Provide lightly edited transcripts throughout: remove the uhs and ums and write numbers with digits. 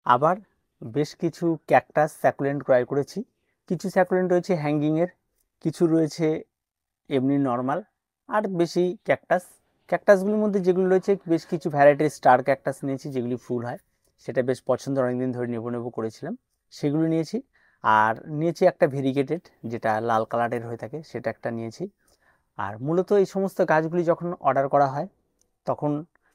আবার বেশ কিছু ক্যাকটাস স্যাকুলেন্ট ক্রয় করেছি। কিছু স্যাকুলেন্ট রয়েছে হ্যাঙ্গিংয়ের, কিছু রয়েছে এমনি নর্মাল, আর বেশি ক্যাকটাসগুলির মধ্যে যেগুলো রয়েছে বেশ কিছু ভ্যারাইটির স্টার ক্যাকটাস নিয়েছি, যেগুলি ফুল হয়, সেটা বেশ পছন্দ, অনেকদিন ধরে নেবো করেছিলাম, সেগুলো নিয়েছি। আর নিয়েছি একটা ভেরিগেটেড, যেটা লাল কালারের হয়ে থাকে, সেটা একটা নিয়েছি। আর মূলত এই সমস্ত গাছগুলি যখন অর্ডার করা হয় তখন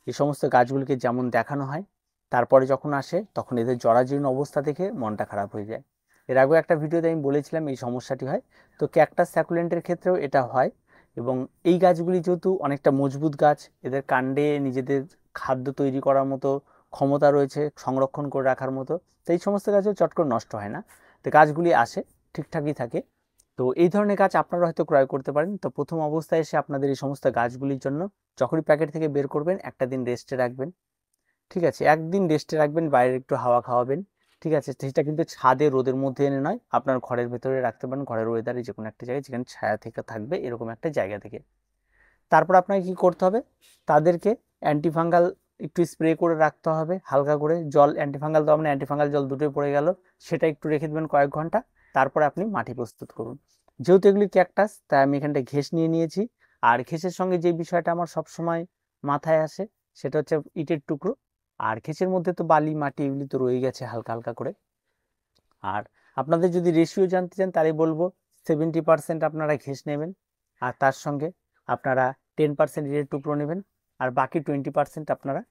এই সমস্ত গাছগুলিকে যেমন দেখানো হয়, তারপরে যখন আসে তখন এদের জরাজীর্ণ অবস্থা দেখে মনটা খারাপ হয়ে যায়। এর আগেও একটা ভিডিওতে আমি বলেছিলাম এই সমস্যাটি হয়, তো ক্যাকটাস স্যাকুলেন্টের ক্ষেত্রেও এটা হয়। এবং এই গাছগুলি যেহেতু অনেকটা মজবুত গাছ, এদের কাণ্ডে নিজেদের খাদ্য তৈরি করার মতো ক্ষমতা রয়েছে, সংরক্ষণ করে রাখার মতো, তো এই সমস্ত গাছও চট করে নষ্ট হয় না, তো গাছগুলি আসে ঠিকঠাকই থাকে। তো এই ধরনের গাছ আপনারা হয়তো ক্রয় করতে পারেন। তো প্রথম অবস্থায় এসে আপনাদের এই সমস্ত গাছগুলির জন্য যখনই প্যাকেট থেকে বের করবেন একটা দিন রেস্টে রাখবেন, ঠিক আছে? একদিন রেস্টে রাখবেন, বাইরে একটু হাওয়া খাওয়াবেন, ঠিক আছে? সেটা কিন্তু ছাদে রোদের মধ্যে এনে নয়, আপনার ঘরের ভেতরে রাখতে পারেন, ঘরের ওয়েদারে যে কোনো একটা জায়গায় যেখানে ছায়া থেকে থাকবে এরকম একটা জায়গা থেকে। তারপর আপনাকে কি করতে হবে, তাদেরকে অ্যান্টিফাঙ্গাল একটু স্প্রে করে রাখতে হবে, হালকা করে জল, অ্যান্টিফাঙ্গাল দেওয়া মানে অ্যান্টিফাঙ্গাল জল দুটোই পড়ে গেল, সেটা একটু রেখে দেবেন কয়েক ঘন্টা। তারপরে আপনি মাটি প্রস্তুত করুন। যেহেতু এগুলি ক্যাকটাস, তাই আমি এখানটা ঘেঁস নিয়ে নিয়েছি। আর ঘেঁসের সঙ্গে যে বিষয়টা আমার সবসময় মাথায় আসে সেটা হচ্ছে ইটের টুকরো। আর ঘেঁসের মধ্যে তো বালি মাটি এগুলি তো রয়ে গেছে হালকা হালকা করে। আর আপনাদের যদি রেশিও জানতে চান তাহলে বলবো 70% আপনারা ঘেঁস নেবেন, আর তার সঙ্গে আপনারা 10% ইটের টুকরো নেবেন, আর বাকি 20% আপনারা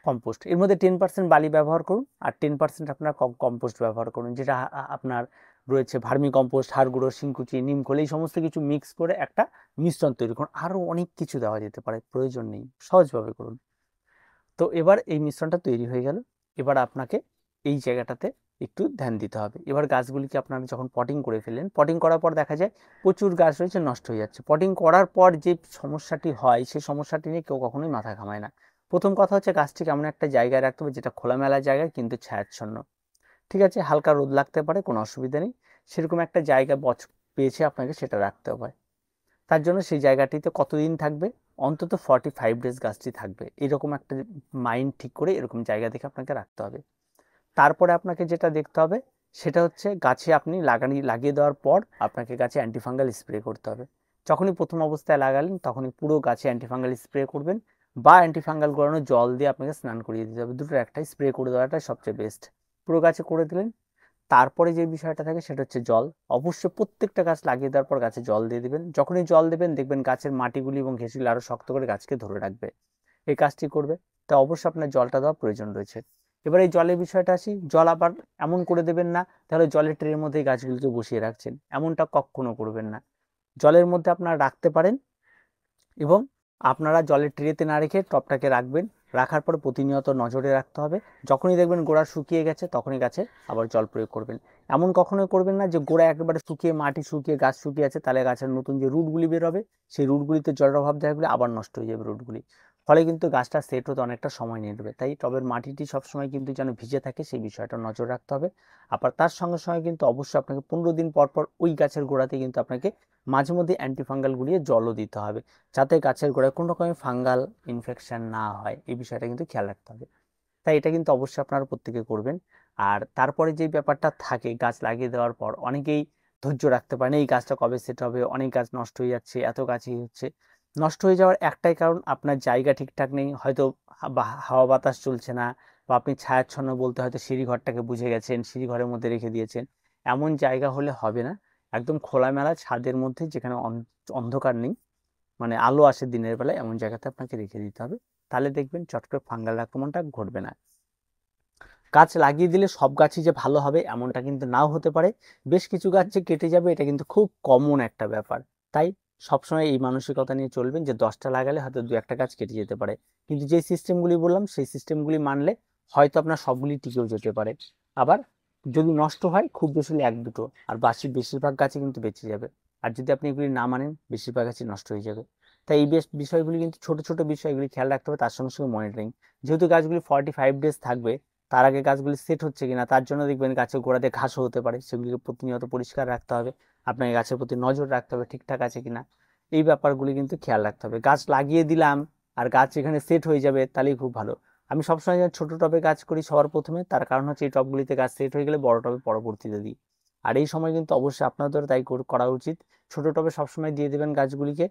কম্পোস্ট। এর মধ্যে 10% বালি ব্যবহার করুন, আর 10% আপনার কম্পোস্ট ব্যবহার করুন, যেটা আপনার রয়েছে ভার্মি কম্পোস্ট, হাড় গুঁড়ো, শিংকুচি, নিমখোল, এই সমস্ত কিছু মিক্স করে একটা মিশ্রণ তৈরি করুন। আরও অনেক কিছু দেওয়া যেতে পারে, প্রয়োজন নেই, সহজভাবে করুন। তো এবার এই মিশ্রণটা তৈরি হয়ে গেল। এবার আপনাকে এই জায়গাটাতে একটু ধ্যান দিতে হবে। এবার গাছগুলিকে আপনারা যখন পটিং করে ফেলেন, পটিং করার পর দেখা যায় প্রচুর গাছ রয়েছে নষ্ট হয়ে যাচ্ছে। পটিং করার পর যে সমস্যাটি হয় সেই সমস্যাটি নিয়ে কেউ কখনোই মাথা ঘামায় না। প্রথম কথা হচ্ছে গাছটিকে এমন একটা জায়গায় রাখতে হবে যেটা খোলামেলা জায়গায় কিন্তু ছায়াচ্ছন্ন, ঠিক আছে? হালকা রোদ লাগতে পারে, কোনো অসুবিধা নেই, সেরকম একটা জায়গা পেয়েছে আপনাকে সেটা রাখতে হবে। তার জন্য সেই জায়গাটিতে কতদিন থাকবে, অন্তত 45 ডেজ গাছটি থাকবে, এরকম একটা মাইন্ড ঠিক করে এরকম জায়গা দেখে আপনাকে রাখতে হবে। তারপরে আপনাকে যেটা দেখতে হবে সেটা হচ্ছে গাছে আপনি লাগিয়ে দেওয়ার পর আপনাকে গাছে অ্যান্টিফাঙ্গাল স্প্রে করতে হবে। যখনই প্রথম অবস্থায় লাগালেন তখনই পুরো গাছে অ্যান্টিফাঙ্গাল স্প্রে করবেন, বা অ্যান্টিফাঙ্গাল করানো জল দিয়ে আপনাকে স্নান করিয়ে দিতে হবে, দুটোর একটাই স্প্রে করে দেওয়াটাই সবচেয়ে বেস্ট। পুরো গাছে করে দিলেন। তারপরে যে বিষয়টা থাকে সেটা হচ্ছে জল। অবশ্যই প্রত্যেকটা গাছ লাগিয়ে দেওয়ার পর গাছে জল দিয়ে দিবেন। যখনই জল দেবেন দেখবেন গাছের মাটিগুলি এবং ঘেঁষগুলি আরো শক্ত করে গাছকে ধরে রাখবে, এই কাজটি করবে। তা অবশ্যই আপনার জলটা দেওয়ার প্রয়োজন রয়েছে। এবার এই জলের বিষয়টা আসি, জল আবার এমন করে দেবেন না তাহলে জলের ট্রের মধ্যে গাছগুলিকে বসিয়ে রাখছেন, এমনটা কখনো করবেন না। জলের মধ্যে আপনারা রাখতে পারেন, এবং আপনারা জলের ট্রেতে না রেখে টবটাকে রাখবেন। রাখার পর প্রতিনিয়ত নজরে রাখতে হবে, যখনই দেখবেন গোড়া শুকিয়ে গেছে তখনই গাছে আবার জল প্রয়োগ করবেন। এমন কখনোই করবেন না যে গোড়া একেবারে শুকিয়ে, মাটি শুকিয়ে, গাছ শুকিয়ে আছে, তাহলে গাছের নতুন যে রুটগুলি বের হবে সেই রুটগুলিতে জলের অভাব দেখা গেলে আবার নষ্ট হয়ে যাবে রুটগুলি, ফলে কিন্তু গাছটা সেট হতে অনেকটা সময় নিয়ে নেবে। তাই টবের মাটিটি সবসময় কিন্তু যেন ভিজে থাকে সেই বিষয়টা নজর রাখতে হবে। আবার তার সঙ্গে সঙ্গে কিন্তু অবশ্যই আপনাকে 15 দিন পর পর ওই গাছের গোড়াতে কিন্তু আপনাকে মাঝে মধ্যে অ্যান্টিফাঙ্গাল গুলিয়ে জলও দিতে হবে, যাতে গাছের গোড়ায় কোনো রকমের ফাঙ্গাল ইনফেকশন না হয়, এই বিষয়টা কিন্তু খেয়াল রাখতে হবে। তাই এটা কিন্তু অবশ্যই আপনারা প্রত্যেকে করবেন। আর তারপরে যে ব্যাপারটা থাকে, গাছ লাগিয়ে দেওয়ার পর অনেকেই ধৈর্য রাখতে পারে না, এই গাছটা কবে সেট হবে, অনেক গাছ নষ্ট হয়ে যাচ্ছে, এত গাছই হচ্ছে। নষ্ট হয়ে যাওয়ার একটাই কারণ, আপনার জায়গা ঠিকঠাক নেই, হয়তো হাওয়া বাতাস চলছে না, বা আপনি ছায়াচ্ছন্ন বলতে হয়তো সিঁড়িঘরটাকে বুঝে গেছেন, সিঁড়িঘরের মধ্যে রেখে দিয়েছেন। এমন জায়গা হলে হবে না। একদম খোলামেলা ছাদের মধ্যে যেখানে অন্ধকার নেই, মানে আলো আসে দিনের বেলায়, এমন জায়গাতে আপনাকে রেখে দিতে হবে। তাহলে দেখবেন চট করে ফাঙ্গাল আক্রমণটা ঘটবে না। গাছ লাগিয়ে দিলে সব গাছই যে ভালো হবে এমনটা কিন্তু নাও হতে পারে, বেশ কিছু গাছ যে কেটে যাবে এটা কিন্তু খুব কমন একটা ব্যাপার। তাই সবসময় এই মানসিকতা নিয়ে চলবেন যে 10টা লাগালে হয়তো 2-1টা গাছ কেটে যেতে পারে, কিন্তু যে সিস্টেমগুলি বললাম সেই সিস্টেমগুলি মানলে হয়তো আপনার সবগুলি টিকেও যেতে পারে। আবার যদি নষ্ট হয় খুব বেশি হলে 1-2টো, আর বাকি বেশিরভাগ গাছই কিন্তু বেঁচে যাবে। আর যদি আপনি এগুলি না মানেন বেশিরভাগ গাছই নষ্ট হয়ে যাবে। তাই এই বিষয়গুলি কিন্তু ছোট ছোট বিষয়গুলি খেয়াল রাখতে হবে, তার সঙ্গে সঙ্গে মনিটরিং। যেহেতু গাছগুলি 45 ডেজ থাকবে, তার আগে গাছগুলি সেট হচ্ছে কিনা তার জন্য দেখবেন গাছের গোড়াতে ঘাসও হতে পারে, সেগুলিকে প্রতিনিয়ত পরিষ্কার রাখতে হবে। আপনাকে গাছের প্রতি নজর রাখতে হবে ঠিকঠাক আছে কিনা, এই ব্যাপারগুলি কিন্তু খেয়াল রাখতে হবে। গাছ লাগিয়ে দিলাম আর গাছ এখানে সেট হয়ে যাবে তাহলেই খুব ভালো, আমি সবসময় ছোট টবে গাছ করি সবার প্রথমে, তার কারণ হচ্ছে এই টবগুলিতে গাছ সেট হয়ে গেলে বড় টবে পরবর্তীতে দিই। আর এই সময় কিন্তু অবশ্যই আপনাদের তাই করা উচিত। ছোট টবে সবসময় দিয়ে দেবেন গাছগুলিকে।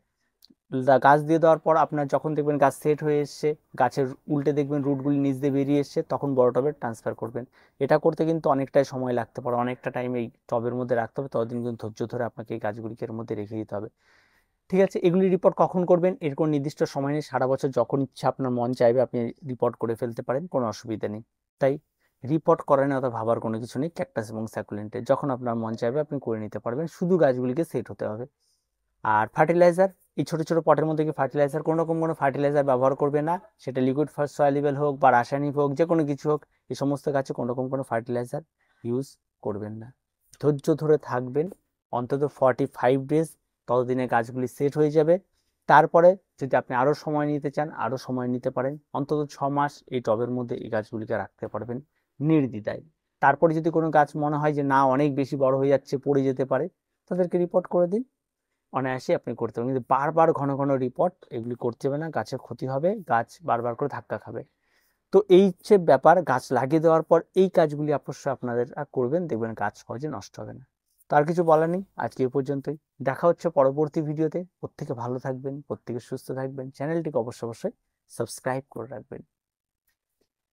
গাছ দিয়ে দেওয়ার পর আপনার যখন দেখবেন গাছ সেট হয়ে এসছে, গাছের উল্টে দেখবেন রুটগুলি নিচ দিয়ে বেরিয়ে এসছে, তখন বড় টবে ট্রান্সফার করবেন। এটা করতে কিন্তু অনেকটাই সময় লাগতে পারে, অনেকটা টাইম এই টবের মধ্যে রাখতে হবে, ততদিন কিন্তু ধৈর্য ধরে আপনাকে এই গাছগুলিকে এর মধ্যে রেখে দিতে হবে। ঠিক আছে, এগুলি রিপোর্ট কখন করবেন এর কোনো নির্দিষ্ট সময় নেই, সারা বছর যখন ইচ্ছা আপনার মন চাইবে আপনি রিপোর্ট করে ফেলতে পারেন, কোনো অসুবিধা নেই। তাই রিপোর্ট করেন অত ভাবার কোনো কিছু নেই, ক্যাকটাস এবং স্যাকুলেন্টে যখন আপনার মন চাইবে আপনি করে নিতে পারবেন, শুধু গাছগুলিকে সেট হতে হবে। আর ফার্টিলাইজার, এই ছোটো ছোটো পটের মধ্যে কি ফার্টিলাইজার, কোনো রকম কোনো ফার্টিলাইজার ব্যবহার করবে না, সেটা লিকুইড সয়েলেবল হোক বা রাসায়নিক হোক, যে কোনো কিছু হোক, এই সমস্ত গাছে কোনো রকম কোনো ফার্টিলাইজার ইউজ করবেন না। ধৈর্য ধরে থাকবেন অন্তত 45 ডেজ, ততদিনে গাছগুলি সেট হয়ে যাবে। তারপরে যদি আপনি আরও সময় নিতে চান আরও সময় নিতে পারেন, অন্তত 6 মাস এই টবের মধ্যে এই গাছগুলিকে রাখতে পারবেন নির্দ্বিধায়। তারপরে যদি কোনো গাছ মনে হয় যে না অনেক বেশি বড় হয়ে যাচ্ছে, পড়ে যেতে পারে, তাদেরকে রিপোর্ট করে দিন, অনায়াসে আপনি করতে পারেন। কিন্তু বারবার ঘন ঘন রিপোর্ট এগুলি করতে হবে না, গাছের ক্ষতি হবে, গাছ বারবার করে ধাক্কা খাবে। তো এই হচ্ছে ব্যাপার, গাছ লাগিয়ে দেওয়ার পর এই কাজগুলি অবশ্যই আপনাদের করবেন, দেখবেন গাছ সহজে নষ্ট হবে না। তার কিছু বলার নেই, আজকে এই পর্যন্তই। দেখা হচ্ছে পরবর্তী ভিডিওতে। প্রত্যেকে ভালো থাকবেন, প্রত্যেকে সুস্থ থাকবেন, চ্যানেলটিকে অবশ্যই সাবস্ক্রাইব করে রাখবেন।